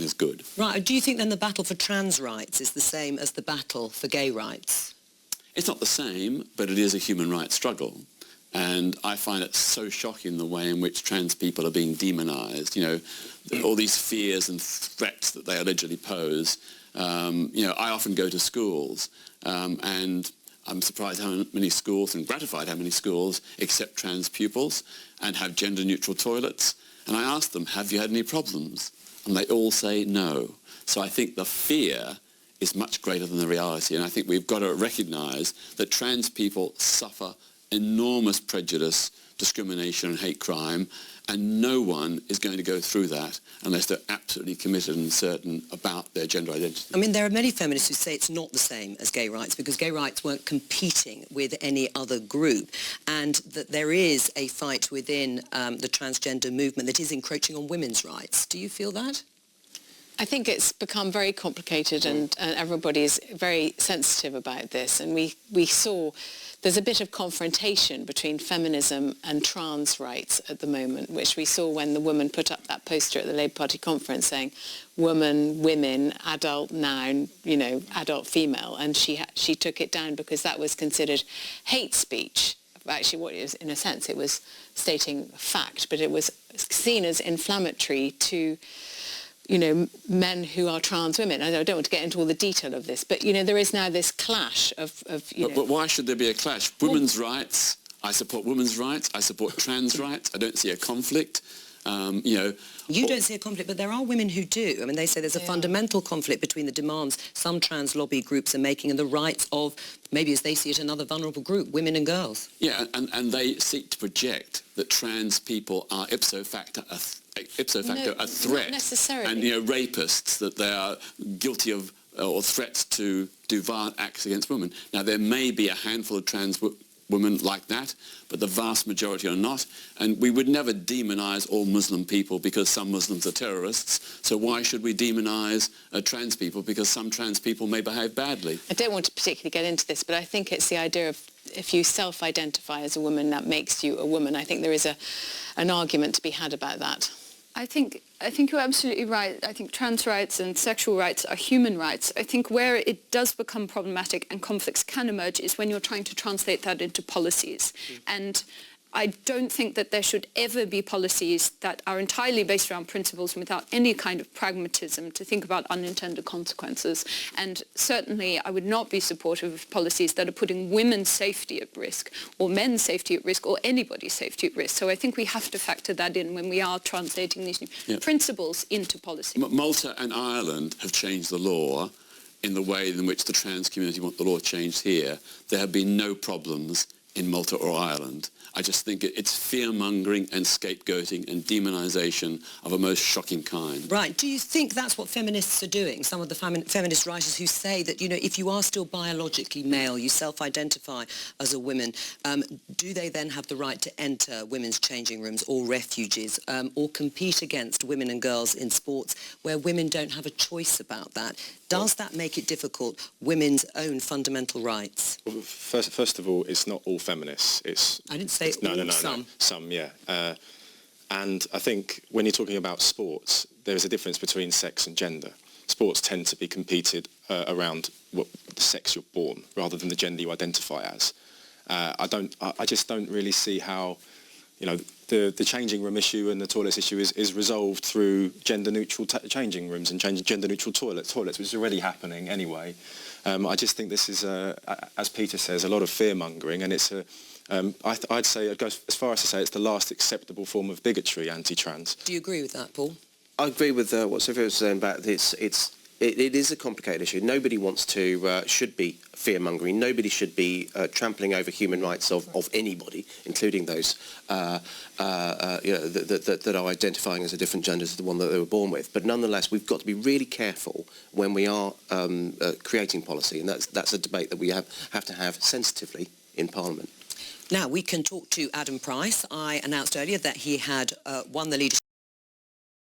is good. Right. Do you think then the battle for trans rights is the same as the battle for gay rights? It's not the same, but it is a human rights struggle. And I find it so shocking the way in which trans people are being demonised. You know, all these fears and threats that they allegedly pose. You know, I often go to schools and I'm surprised how many schools and gratified how many schools accept trans pupils and have gender-neutral toilets. And I ask them, have you had any problems? And they all say no. So I think the fear is much greater than the reality. And I think we've got to recognise that trans people suffer enormous prejudice, discrimination and hate crime, and no one is going to go through that unless they're absolutely committed and certain about their gender identity. I mean, there are many feminists who say it's not the same as gay rights because gay rights weren't competing with any other group, and that there is a fight within the transgender movement that is encroaching on women's rights. Do you feel that? I think it's become very complicated and everybody is very sensitive about this, and we saw there's a bit of confrontation between feminism and trans rights at the moment, which we saw when the woman put up that poster at the Labour Party conference saying woman, women, adult noun, you know, adult female, and she took it down because that was considered hate speech. Actually, what it is, in a sense, it was stating fact, but it was seen as inflammatory to, you know, men who are trans women. I don't want to get into all the detail of this, but, you know, there is now this clash of you know... But why should there be a clash? Women's rights, I support women's rights, I support trans rights, I don't see a conflict, you know... You don't see a conflict, but there are women who do. I mean, they say there's a fundamental conflict between the demands some trans lobby groups are making and the rights of, maybe as they see it, another vulnerable group, women and girls. Yeah, and they seek to project that trans people are ipso facto a threat. Not necessarily. And, you know, rapists, that they are guilty of or threats to do violent acts against women. Now, there may be a handful of trans women like that, but the vast majority are not. And we would never demonise all Muslim people because some Muslims are terrorists. So why should we demonise trans people because some trans people may behave badly? I don't want to particularly get into this, but I think it's the idea of if you self-identify as a woman, that makes you a woman. I think there is an argument to be had about that. I think you're absolutely right. I think trans rights and sexual rights are human rights. I think where it does become problematic and conflicts can emerge is when you're trying to translate that into policies. And I don't think that there should ever be policies that are entirely based around principles and without any kind of pragmatism to think about unintended consequences. And certainly I would not be supportive of policies that are putting women's safety at risk or men's safety at risk or anybody's safety at risk. So I think we have to factor that in when we are translating these new principles into policy. Malta and Ireland have changed the law in the way in which the trans community want the law changed here. There have been no problems in Malta or Ireland. I just think it's fear-mongering and scapegoating and demonisation of a most shocking kind. Right. Do you think that's what feminists are doing? Some of the feminist writers who say that, you know, if you are still biologically male, you self-identify as a woman, do they then have the right to enter women's changing rooms or refuges or compete against women and girls in sports where women don't have a choice about that? Does that make it difficult, women's own fundamental rights? Well, first of all, it's not all feminists. I didn't say all, some. No, some, yeah. And I think when you're talking about sports, there is a difference between sex and gender. Sports tend to be competed around what the sex you're born, rather than the gender you identify as. I just don't really see how, you know, the changing room issue and the toilets issue is resolved through gender-neutral changing rooms and gender-neutral toilets, which is already happening anyway. I just think this is, as Peter says, a lot of fear-mongering, and it's I'd say, I'd go as far as to say it's the last acceptable form of bigotry, anti-trans. Do you agree with that, Paul? I agree with what Sophia was saying about this. It is a complicated issue. Nobody wants to, should be fear-mongering. Nobody should be trampling over human rights of anybody, including those you know, that are identifying as a different gender to the one that they were born with. But nonetheless, we've got to be really careful when we are creating policy, and that's a debate that we have to have sensitively in Parliament. Now, we can talk to Adam Price. I announced earlier that he had won the leadership